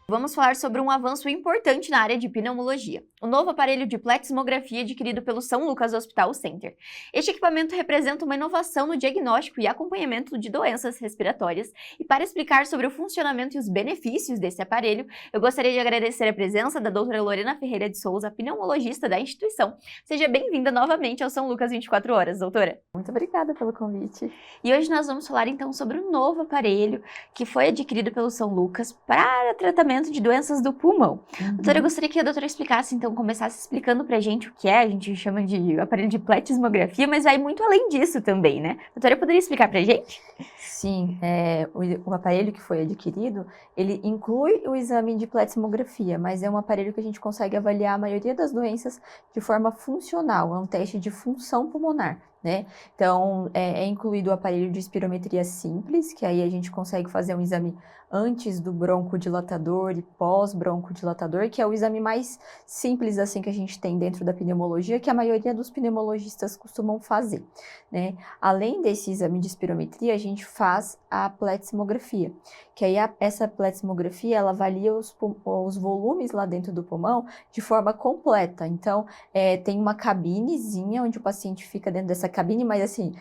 Vamos falar sobre um avanço importante na área de pneumologia, o novo aparelho de plexmografia adquirido pelo São Lucas Hospital Center. Este equipamento representa uma inovação no diagnóstico e acompanhamento de doenças respiratórias, e para explicar sobre o funcionamento e os benefícios desse aparelho, eu gostaria de agradecer a presença da doutora Lorena Ferreira de Souza, pneumologista da instituição. Seja bem-vinda novamente ao São Lucas 24 Horas, doutora. Muito obrigada pelo convite. E hoje nós vamos falar então sobre um novo aparelho que foi adquirido pelo São Lucas para tratamento de doenças do pulmão. Doutora, eu gostaria que a doutora explicasse, então, começasse explicando pra gente o que é, a gente chama de aparelho de plexmografia, mas vai muito além disso também, né? Doutora, poderia explicar pra gente? Sim, o aparelho que foi adquirido, ele inclui o exame de plexmografia, mas é um aparelho que a gente consegue avaliar a maioria das doenças de forma funcional, é um teste de função pulmonar, né? Então, é incluído o aparelho de espirometria simples, que aí a gente consegue fazer um exame antes do broncodilatador e pós-broncodilatador, que é o exame mais simples assim que a gente tem dentro da pneumologia, que a maioria dos pneumologistas costumam fazer, né? Além desse exame de espirometria, a gente faz a plexmografia, que aí essa plexmografia, ela avalia os volumes lá dentro do pulmão de forma completa. Então, tem uma cabinezinha onde o paciente fica dentro dessa cabine, mas assim,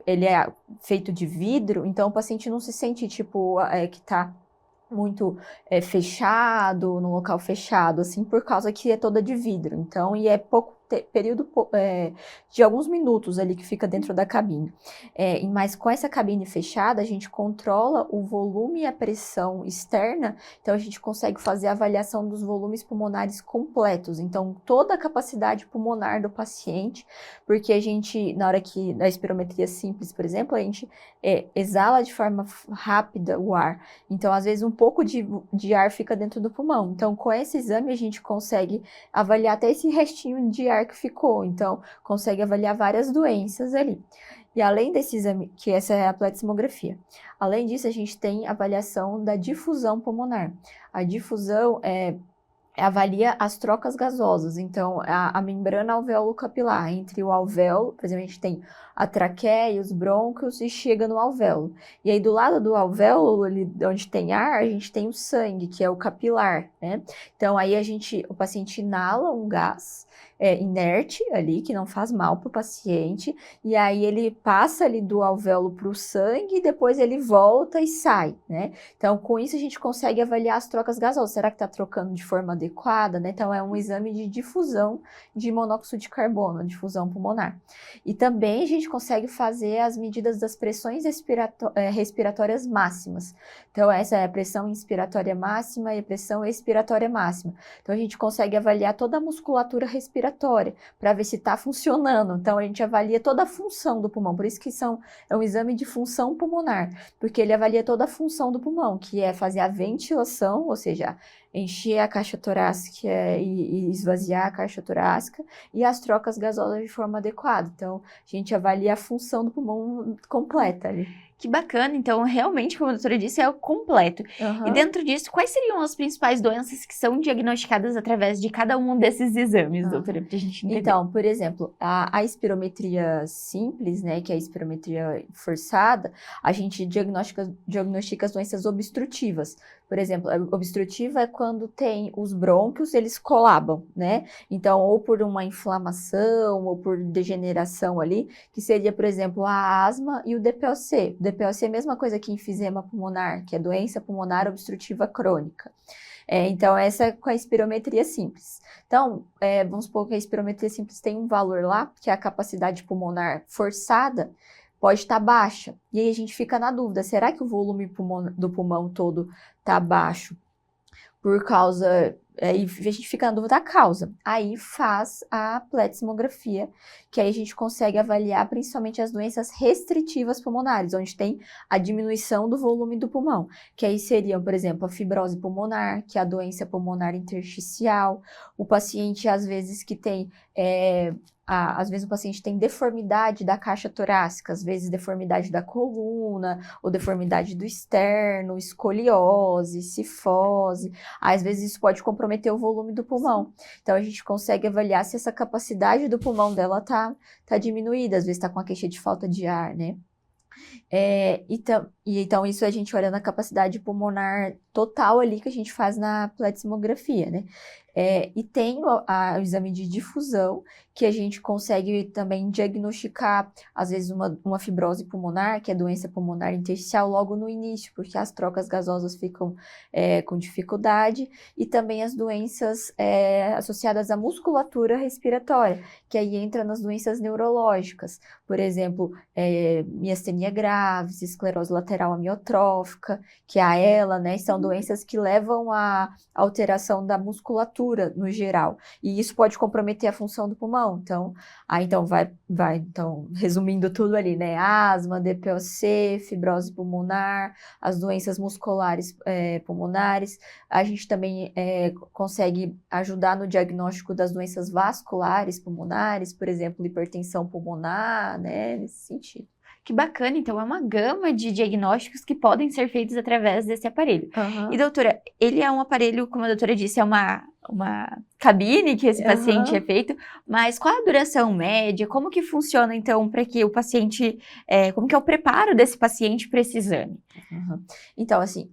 ele é feito de vidro, então o paciente não se sente tipo que tá muito fechado, no local fechado, assim, por causa que é toda de vidro. Então, e é pouco período de alguns minutos ali que fica dentro da cabine. Mas com essa cabine fechada, a gente controla o volume e a pressão externa, então a gente consegue fazer a avaliação dos volumes pulmonares completos, então toda a capacidade pulmonar do paciente, porque a gente, na hora que, na espirometria simples, por exemplo, a gente exala de forma rápida o ar, então às vezes um pouco de ar fica dentro do pulmão, então com esse exame a gente consegue avaliar até esse restinho de ar que ficou, então consegue avaliar várias doenças ali. E além desse exame, que essa é a plexmografia, além disso a gente tem avaliação da difusão pulmonar. A difusão avalia as trocas gasosas, então a membrana alvéolo-capilar, entre o alvéolo, por exemplo, a gente tem a traqueia e os brônquios e chega no alvéolo. E aí do lado do alvéolo, ali onde tem ar, a gente tem o sangue, que é o capilar, né? Então aí o paciente inala um gás inerte ali, que não faz mal para o paciente, e aí ele passa ali do alvéolo para o sangue e depois ele volta e sai, né? Então com isso a gente consegue avaliar as trocas gasosas. Será que está trocando de forma adequada, né? Então é um exame de difusão de monóxido de carbono, difusão pulmonar. E também a gente consegue fazer as medidas das pressões respiratórias máximas. Então essa é a pressão inspiratória máxima e a pressão expiratória máxima. Então a gente consegue avaliar toda a musculatura respiratória para ver se está funcionando. Então a gente avalia toda a função do pulmão, por isso que é um exame de função pulmonar, porque ele avalia toda a função do pulmão, que é fazer a ventilação, ou seja, encher a caixa torácica e esvaziar a caixa torácica, e as trocas gasosas de forma adequada. Então, a gente avalia a função do pulmão completa ali. Que bacana, então realmente, como a doutora disse, é o completo. Uhum. E dentro disso, quais seriam as principais doenças que são diagnosticadas através de cada um desses exames, doutora, pra gente entender? Então, por exemplo, a espirometria simples, né, que é a espirometria forçada, a gente diagnostica as doenças obstrutivas. Por exemplo, a obstrutiva é quando tem os brônquios, eles colabam, né? Então, ou por uma inflamação, ou por degeneração ali, que seria, por exemplo, a asma e o DPOC. O DPOC é a mesma coisa que enfisema pulmonar, que é doença pulmonar obstrutiva crônica. Então, essa é com a espirometria simples. Então, vamos supor que a espirometria simples tem um valor lá, que é a capacidade pulmonar forçada, pode estar baixa. E aí a gente fica na dúvida, será que o volume do pulmão todo está baixo? Por causa... Aí a gente fica na dúvida da causa. Aí faz a plexmografia, que aí a gente consegue avaliar principalmente as doenças restritivas pulmonares, onde tem a diminuição do volume do pulmão, que aí seriam, por exemplo, a fibrose pulmonar, que é a doença pulmonar intersticial, o paciente, às vezes, que tem... às vezes o paciente tem deformidade da caixa torácica, às vezes deformidade da coluna, ou deformidade do externo, escoliose, cifose. Às vezes isso pode comprometer o volume do pulmão. Então a gente consegue avaliar se essa capacidade do pulmão dela tá diminuída, às vezes está com a queixa de falta de ar, né? Então isso a gente olha na capacidade pulmonar total ali que a gente faz na pletismografia, né? E tem o exame de difusão, que a gente consegue também diagnosticar, às vezes, uma fibrose pulmonar, que é doença pulmonar intersticial, logo no início, porque as trocas gasosas ficam com dificuldade, e também as doenças associadas à musculatura respiratória, que aí entra nas doenças neurológicas, por exemplo, miastenia graves, esclerose lateral amiotrófica, que é a ELA, né? São doenças que levam à alteração da musculatura no geral. E isso pode comprometer a função do pulmão. Então, resumindo tudo ali, né? Asma, DPOC, fibrose pulmonar, as doenças musculares pulmonares. A gente também consegue ajudar no diagnóstico das doenças vasculares pulmonares, por exemplo, hipertensão pulmonar, né? Nesse sentido. Que bacana, então é uma gama de diagnósticos que podem ser feitos através desse aparelho. E doutora, ele é um aparelho, como a doutora disse, é uma cabine que esse paciente é feito, mas qual a duração média? Como que funciona então para que o paciente, como que é o preparo desse paciente para esse exame? Então, assim,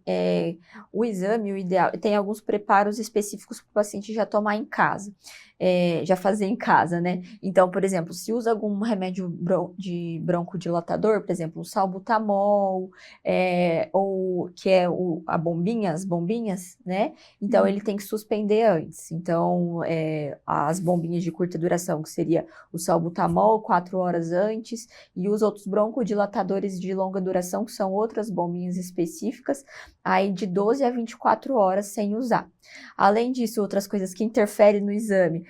o exame, o ideal, tem alguns preparos específicos para o paciente já tomar em casa, já fazer em casa, né? Então, por exemplo, se usa algum remédio de broncodilatador, por exemplo, o salbutamol, ou que é as bombinhas, né? Então, ele tem que suspender antes. Então, as bombinhas de curta duração, que seria o salbutamol, 4 horas antes, e os outros broncodilatadores de longa duração, que são outras bombinhas específicas, aí de 12 a 24 horas sem usar. Além disso, outras coisas que interferem no exame,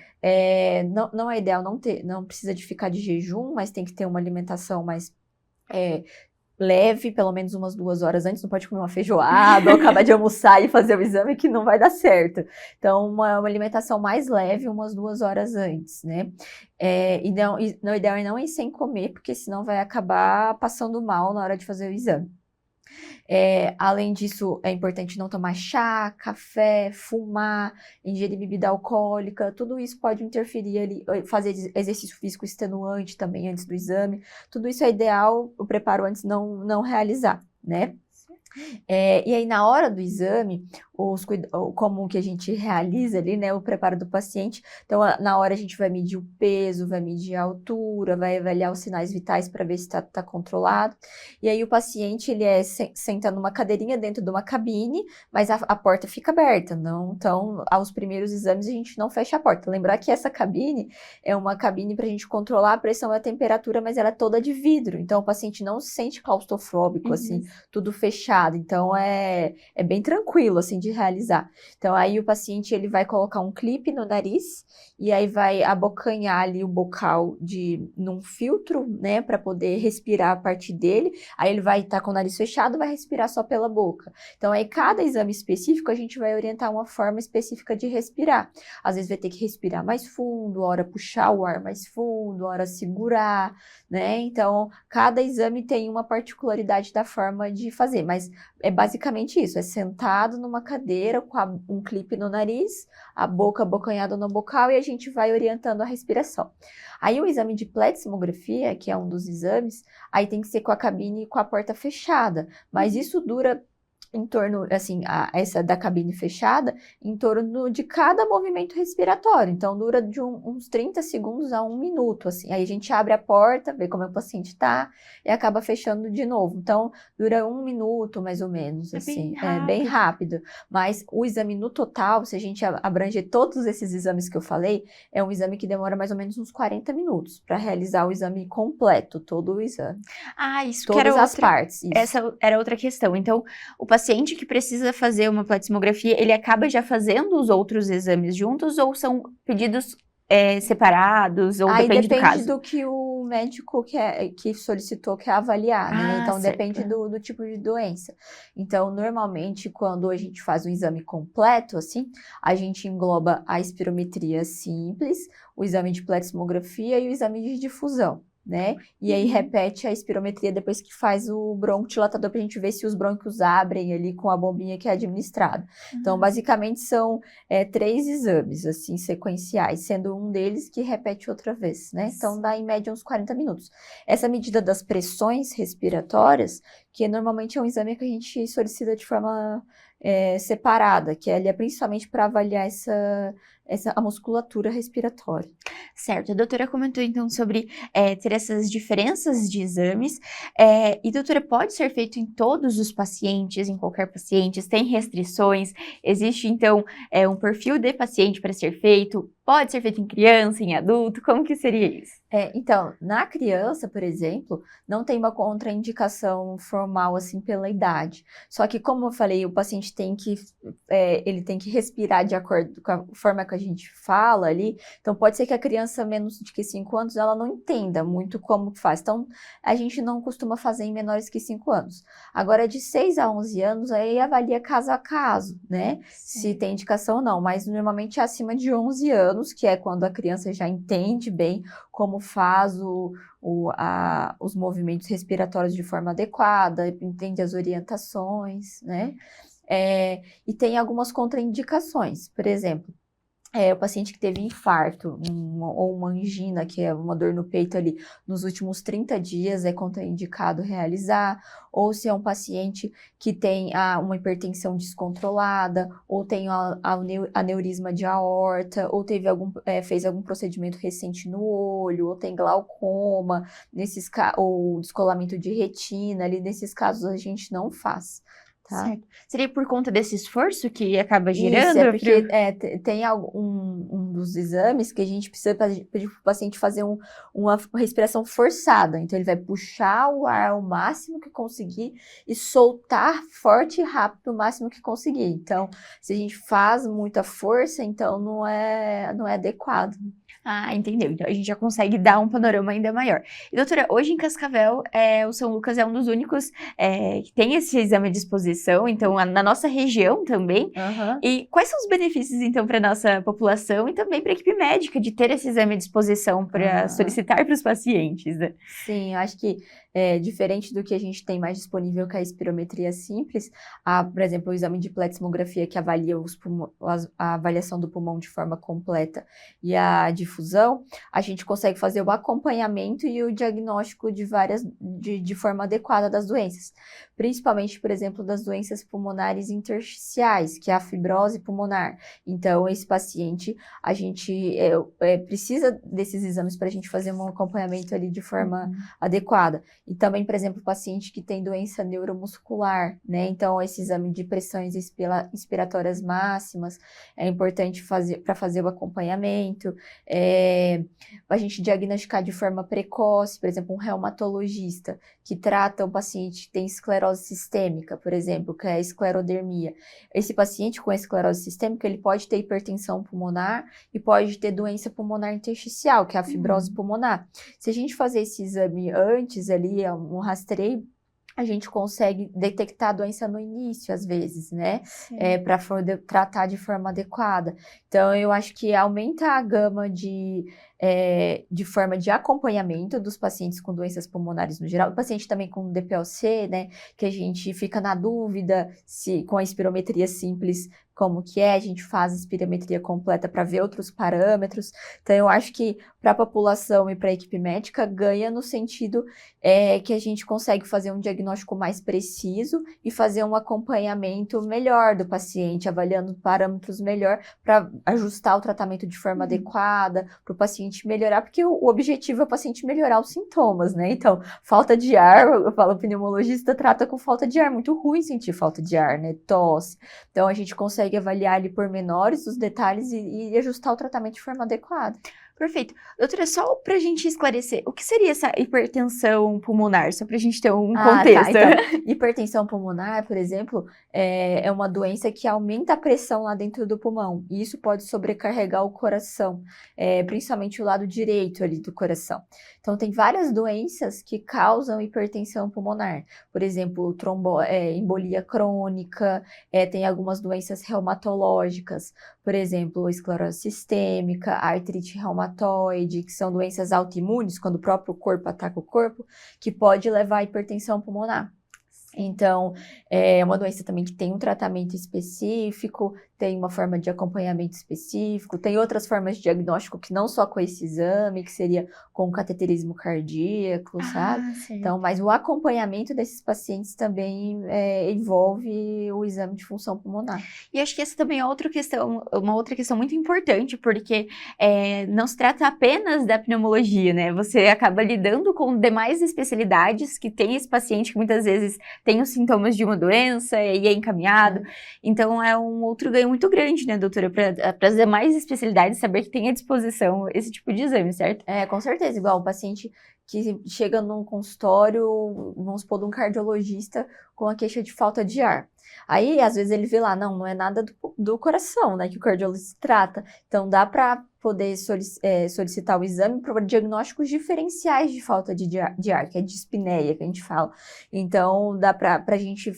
não é ideal não precisa de ficar de jejum, mas tem que ter uma alimentação mais leve, pelo menos umas 2 horas antes, não pode comer uma feijoada ou acabar de almoçar e fazer o exame que não vai dar certo. Então, uma alimentação mais leve, umas 2 horas antes, né? E no ideal é não ir sem comer, porque senão vai acabar passando mal na hora de fazer o exame. Além disso, é importante não tomar chá, café, fumar, ingerir bebida alcoólica, tudo isso pode interferir ali, fazer exercício físico extenuante também antes do exame, tudo isso é ideal o preparo antes não realizar, né? E aí, na hora do exame, como que a gente realiza ali, né, o preparo do paciente. Então, na hora a gente vai medir o peso, vai medir a altura, vai avaliar os sinais vitais para ver se está controlado. E aí, o paciente, ele senta numa cadeirinha dentro de uma cabine, mas a porta fica aberta. Então, aos primeiros exames, a gente não fecha a porta. Lembrar que essa cabine é uma cabine para a gente controlar a pressão e a temperatura, mas ela é toda de vidro. Então, o paciente não se sente claustrofóbico, assim, tudo fechado. Então, é bem tranquilo, assim, de realizar. Então, aí o paciente, ele vai colocar um clipe no nariz e aí vai abocanhar ali o bocal num filtro, né, para poder respirar a partir dele. Aí ele vai estar com o nariz fechado, vai respirar só pela boca. Então, aí cada exame específico, a gente vai orientar uma forma específica de respirar. Às vezes vai ter que respirar mais fundo, hora puxar o ar mais fundo, hora segurar, né? Então, cada exame tem uma particularidade da forma de fazer, mas é basicamente isso, é sentado numa cadeira com um clipe no nariz, a boca abocanhada no bocal e a gente vai orientando a respiração. Aí o exame de pletismografia, que é um dos exames, aí tem que ser com a cabine e com a porta fechada, mas isso dura em torno, assim, essa da cabine fechada, em torno de cada movimento respiratório. Então, dura de uns 30 segundos a 1 minuto, assim. Aí a gente abre a porta, vê como o paciente tá e acaba fechando de novo. Então, dura 1 minuto, mais ou menos, assim. É bem rápido. Mas o exame no total, se a gente abranger todos esses exames que eu falei, é um exame que demora mais ou menos uns 40 minutos para realizar o exame completo, todo o exame. Isso todas que era as partes. Isso. Essa era outra questão. Então, o paciente que precisa fazer uma pletismografia, ele acaba já fazendo os outros exames juntos ou são pedidos separados, ou depende do caso? Depende do que o médico que solicitou quer avaliar, né? Então, certo. Depende do tipo de doença. Então, normalmente, quando a gente faz um exame completo, assim, a gente engloba a espirometria simples, o exame de pletismografia e o exame de difusão. né? E aí repete a espirometria depois que faz o broncodilatador pra gente ver se os brônquios abrem ali com a bombinha que é administrada. Então, basicamente, são 3 exames, assim, sequenciais, sendo um deles que repete outra vez, né? Então, dá em média uns 40 minutos. Essa medida das pressões respiratórias, que normalmente é um exame que a gente solicita de forma separada, que ele é principalmente para avaliar a musculatura respiratória. Certo, a doutora comentou então sobre ter essas diferenças de exames, e doutora, pode ser feito em todos os pacientes, em qualquer paciente, tem restrições, existe então um perfil de paciente para ser feito, pode ser feito em criança, em adulto, como que seria isso? Então, na criança, por exemplo, não tem uma contraindicação formal, assim, pela idade. Só que, como eu falei, o paciente ele tem que respirar de acordo com a forma que a gente fala ali. Então, pode ser que a criança menos de que 5 anos, ela não entenda muito como que faz. Então, a gente não costuma fazer em menores que 5 anos. Agora, de 6 a 11 anos, aí avalia caso a caso, né? Se tem indicação ou não. Mas, normalmente, é acima de 11 anos, que é quando a criança já entende bem como faz os movimentos respiratórios de forma adequada, entende as orientações, né? E tem algumas contraindicações, por exemplo, o paciente que teve infarto ou uma angina, que é uma dor no peito ali, nos últimos 30 dias é contraindicado realizar, ou se é um paciente que tem uma hipertensão descontrolada, ou tem aneurisma de aorta, ou fez algum procedimento recente no olho, ou tem glaucoma, ou descolamento de retina, ali nesses casos a gente não faz. Tá? Certo. Seria por conta desse esforço que acaba girando? Isso, porque tem um dos exames que a gente precisa pedir para o paciente fazer uma respiração forçada. Então, ele vai puxar o ar o máximo que conseguir e soltar forte e rápido o máximo que conseguir. Então, se a gente faz muita força, então não é adequado. Ah, entendeu. Então a gente já consegue dar um panorama ainda maior. E doutora, hoje em Cascavel, o São Lucas é um dos únicos que tem esse exame à disposição, então na nossa região também. E quais são os benefícios, então, para a nossa população e também para a equipe médica de ter esse exame à disposição para solicitar para os pacientes, né? Sim, eu acho que diferente do que a gente tem mais disponível que a espirometria simples, por exemplo, o exame de pleximografia que avalia a avaliação do pulmão de forma completa e a difusão, a gente consegue fazer o acompanhamento e o diagnóstico de forma adequada das doenças, principalmente, por exemplo, das doenças pulmonares intersticiais, que é a fibrose pulmonar. Então, esse paciente, a gente precisa desses exames para a gente fazer um acompanhamento ali de forma adequada. E também, por exemplo, o paciente que tem doença neuromuscular, né? Então, esse exame de pressões inspiratórias máximas é importante para fazer o acompanhamento. A gente diagnosticar de forma precoce, por exemplo, um reumatologista que trata um paciente que tem esclerose sistêmica, por exemplo, que é a esclerodermia. Esse paciente com esclerose sistêmica, ele pode ter hipertensão pulmonar e pode ter doença pulmonar intersticial, que é a fibrose pulmonar. Se a gente fazer esse exame antes ali, um rastreio, a gente consegue detectar a doença no início, às vezes, né? Para tratar de forma adequada. Então, eu acho que aumenta a gama de forma de acompanhamento dos pacientes com doenças pulmonares no geral. O paciente também com DPLC, né? Que a gente fica na dúvida se com a espirometria simples, como que a gente faz a espirometria completa para ver outros parâmetros. Então, eu acho que para a população e para a equipe médica ganha no sentido que a gente consegue fazer um diagnóstico mais preciso e fazer um acompanhamento melhor do paciente, avaliando parâmetros melhor para ajustar o tratamento de forma adequada, para o paciente melhorar, porque o objetivo é o paciente melhorar os sintomas, né? Então, falta de ar, eu falo, o pneumologista trata com falta de ar, muito ruim sentir falta de ar, né? Tosse. Então, a gente consegue avaliar ali pormenores, os detalhes e ajustar o tratamento de forma adequada. Perfeito. Doutora, só para a gente esclarecer, o que seria essa hipertensão pulmonar? Só para a gente ter um contexto. Tá. Então, hipertensão pulmonar, por exemplo, é uma doença que aumenta a pressão lá dentro do pulmão. E isso pode sobrecarregar o coração, principalmente o lado direito ali do coração. Então, tem várias doenças que causam hipertensão pulmonar. Por exemplo, embolia crônica, tem algumas doenças reumatológicas, por exemplo, esclerose sistêmica, artrite reumatoide, reumatoide, que são doenças autoimunes, quando o próprio corpo ataca o corpo, que pode levar à hipertensão pulmonar. Então, é uma doença também que tem um tratamento específico, tem uma forma de acompanhamento específico, tem outras formas de diagnóstico que não só com esse exame, que seria com cateterismo cardíaco, sabe? Certo. Então, mas o acompanhamento desses pacientes também envolve o exame de função pulmonar. E acho que essa também é uma outra questão muito importante, porque não se trata apenas da pneumologia, né? Você acaba lidando com demais especialidades que tem esse paciente que muitas vezes tem os sintomas de uma doença e é encaminhado. Então, é um outro ganho muito grande, né, doutora, para as demais especialidades saber que tem à disposição esse tipo de exame, certo? Com certeza. Igual o paciente que chega num consultório, vamos supor, de um cardiologista com a queixa de falta de ar. Aí, às vezes, ele vê lá, não é nada do coração, né, que o cardiologista trata. Então, dá para poder solicitar o exame para diagnósticos diferenciais de falta de ar, que é dispneia, que a gente fala. Então, dá para a gente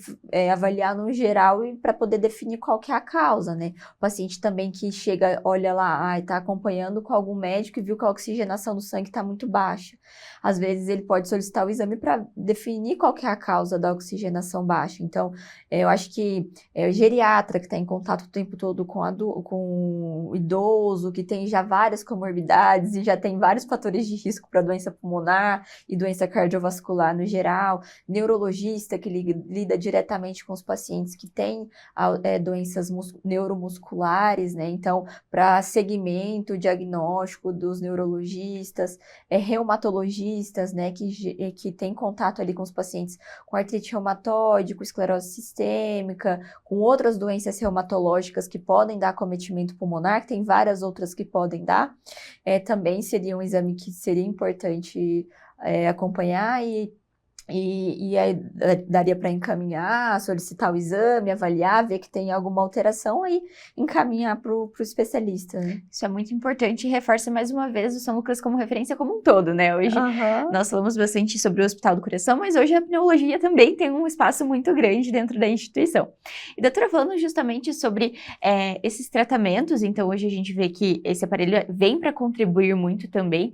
avaliar no geral e para poder definir qual que é a causa, né? O paciente também que chega, olha lá, está acompanhando com algum médico e viu que a oxigenação do sangue está muito baixa. Às vezes, ele pode solicitar o exame para definir qual que é a causa da oxigenação baixa. Então, eu acho que o geriatra que está em contato o tempo todo com o idoso, que tem já várias comorbidades e já tem vários fatores de risco para doença pulmonar e doença cardiovascular no geral, neurologista que lida diretamente com os pacientes que têm doenças neuromusculares, né? Então, para segmento, diagnóstico dos neurologistas, reumatologistas, né? Que tem contato ali com os pacientes com artrite reumatoide, com esclerose sistêmica, com outras doenças reumatológicas que podem dar acometimento pulmonar, que tem várias outras que podem dar, também seria um exame que seria importante acompanhar e aí daria para encaminhar, solicitar o exame, avaliar, ver que tem alguma alteração, aí encaminhar para o especialista, né? Isso é muito importante e reforça mais uma vez o São Lucas como referência como um todo, né? Hoje nós falamos bastante sobre o Hospital do Coração, mas hoje a pneumologia também tem um espaço muito grande dentro da instituição. E doutora, falando justamente sobre esses tratamentos, então hoje a gente vê que esse aparelho vem para contribuir muito também.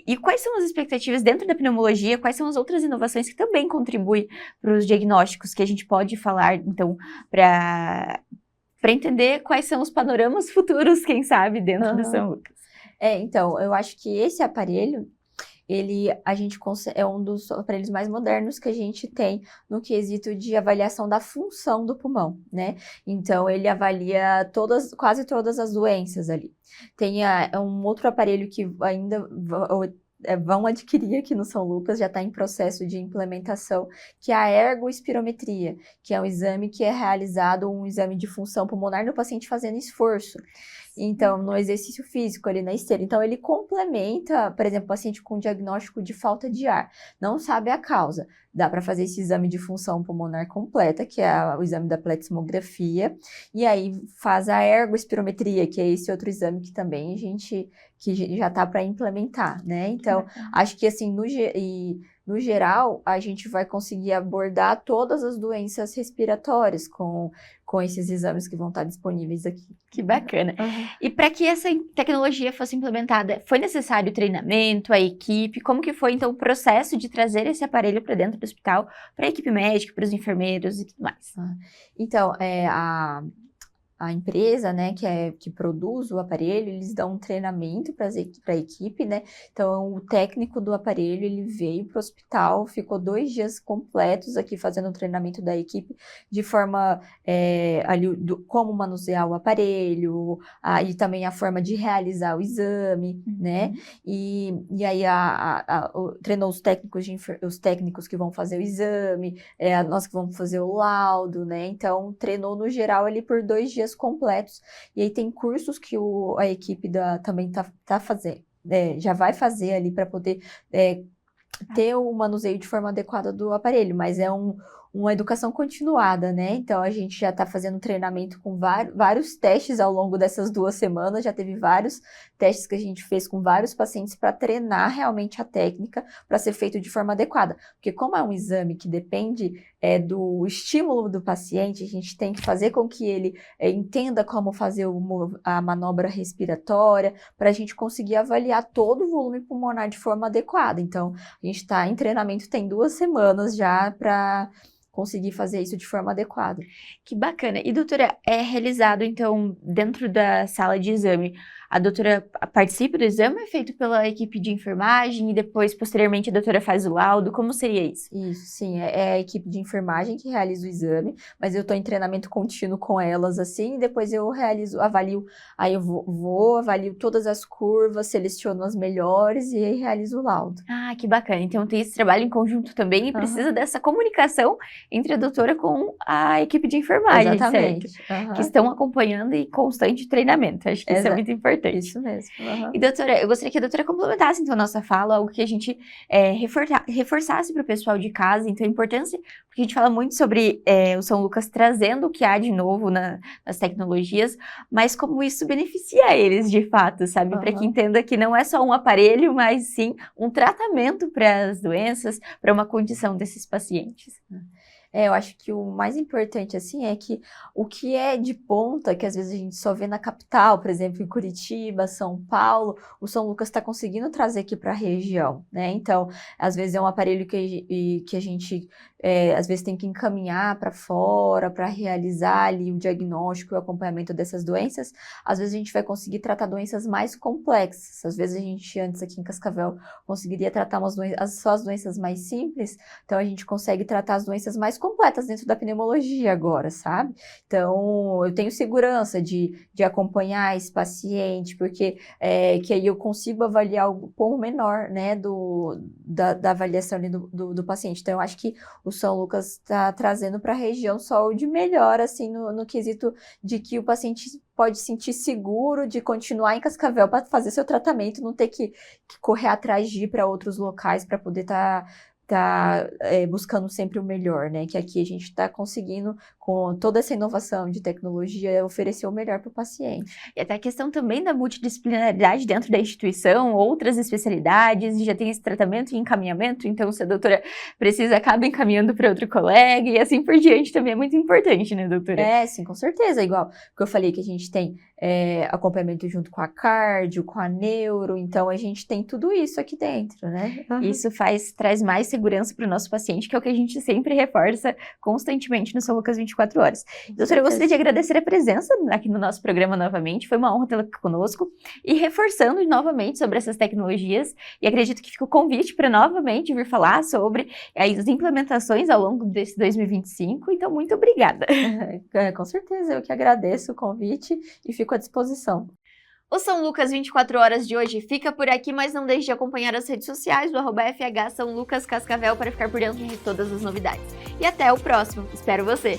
E quais são as expectativas dentro da pneumologia? Quais são as outras inovações que também contribuem para os diagnósticos que a gente pode falar, então, para entender quais são os panoramas futuros, quem sabe, dentro do São Lucas. Então, eu acho que esse aparelho, é um dos aparelhos mais modernos que a gente tem no quesito de avaliação da função do pulmão, né? Então, ele avalia quase todas as doenças ali. Tem um outro aparelho que ainda vão adquirir aqui no São Lucas, já está em processo de implementação, que é a ergospirometria, que é um exame que é realizado, um exame de função pulmonar no paciente fazendo esforço. Então, no exercício físico, ali na esteira. Então, ele complementa, por exemplo, o paciente com diagnóstico de falta de ar, não sabe a causa. Dá para fazer esse exame de função pulmonar completa, que é o exame da pleximografia, e aí faz a ergospirometria, que é esse outro exame que também que já está para implementar, né? Então, acho que assim, no geral, a gente vai conseguir abordar todas as doenças respiratórias com esses exames que vão estar disponíveis aqui. Que bacana. E para que essa tecnologia fosse implementada, foi necessário treinamento, a equipe? Como que foi, então, o processo de trazer esse aparelho para dentro do hospital, para a equipe médica, para os enfermeiros e tudo mais? Então, a empresa, né, que produz o aparelho, eles dão um treinamento para a equipe, né? Então, o técnico do aparelho, ele veio para o hospital, ficou 2 dias completos aqui fazendo o treinamento da equipe, de forma, como manusear o aparelho, e também a forma de realizar o exame, né? E aí, treinou os técnicos que vão fazer o exame, nós que vamos fazer o laudo, né? Então, treinou no geral ali por 2 dias completos, e aí tem cursos que a equipe também tá fazendo, já vai fazer ali para poder ter o manuseio de forma adequada do aparelho, mas é um uma educação continuada, né? Então, a gente já está fazendo treinamento com vários testes ao longo dessas 2 semanas, já teve vários testes que a gente fez com vários pacientes para treinar realmente a técnica para ser feito de forma adequada. Porque como é um exame que depende do estímulo do paciente, a gente tem que fazer com que ele entenda como fazer a manobra respiratória, para a gente conseguir avaliar todo o volume pulmonar de forma adequada. Então, a gente está em treinamento tem 2 semanas já para conseguir fazer isso de forma adequada. Que bacana. E, doutora, é realizado, então, dentro da sala de exame, a doutora participa do exame, é feito pela equipe de enfermagem e depois, posteriormente, a doutora faz o laudo? Como seria isso? Isso, sim. É a equipe de enfermagem que realiza o exame, mas eu estou em treinamento contínuo com elas, assim, e depois eu avalio, aí eu avalio todas as curvas, seleciono as melhores e aí realizo o laudo. Ah, que bacana. Então, tem esse trabalho em conjunto também e precisa dessa comunicação entre a doutora com a equipe de enfermagem, Exatamente. certo? Que estão acompanhando e constante treinamento. Acho que isso é muito importante. Isso mesmo. E, doutora, eu gostaria que a doutora complementasse, então, a nossa fala, algo que a gente reforçasse para o pessoal de casa, então, a importância, porque a gente fala muito sobre o São Lucas trazendo o que há de novo nas tecnologias, mas como isso beneficia eles, de fato, sabe? Para que entenda que não é só um aparelho, mas sim um tratamento para as doenças, para uma condição desses pacientes. Eu acho que o mais importante, assim, é que o que é de ponta, que às vezes a gente só vê na capital, por exemplo, em Curitiba, São Paulo, o São Lucas está conseguindo trazer aqui para a região, né? Então, às vezes é um aparelho que a gente, às vezes tem que encaminhar para fora, para realizar ali o diagnóstico e o acompanhamento dessas doenças. Às vezes a gente vai conseguir tratar doenças mais complexas. Às vezes a gente, antes aqui em Cascavel, conseguiria tratar só as doenças mais simples, então a gente consegue tratar as doenças mais completas dentro da pneumologia agora, sabe? Então, eu tenho segurança de acompanhar esse paciente, porque que aí eu consigo avaliar o pormenor, né, da avaliação ali do paciente. Então, eu acho que o São Lucas está trazendo para a região só o de melhor, assim, no quesito de que o paciente pode se sentir seguro de continuar em Cascavel para fazer seu tratamento, não ter que correr atrás de ir para outros locais para poder estar buscando sempre o melhor, né? Que aqui a gente está conseguindo, com toda essa inovação de tecnologia, oferecer o melhor para o paciente. E até a questão também da multidisciplinaridade dentro da instituição, outras especialidades, já tem esse tratamento e encaminhamento, então se a doutora precisa, acaba encaminhando para outro colega e assim por diante também é muito importante, né, doutora? Sim, com certeza. Igual que eu falei que a gente tem acompanhamento junto com a cardio, com a neuro, então a gente tem tudo isso aqui dentro, né? Isso traz mais segurança para o nosso paciente, que é o que a gente sempre reforça constantemente no São Lucas 24 horas. Doutora, eu gostaria de agradecer a presença aqui no nosso programa novamente, foi uma honra tê-la conosco, e reforçando novamente sobre essas tecnologias, e acredito que fica o convite para novamente vir falar sobre as implementações ao longo desse 2025, então muito obrigada. Com certeza, eu que agradeço o convite e fico à disposição. O São Lucas 24 horas de hoje fica por aqui, mas não deixe de acompanhar as redes sociais do @FH São Lucas Cascavel para ficar por dentro de todas as novidades. E até o próximo, espero você!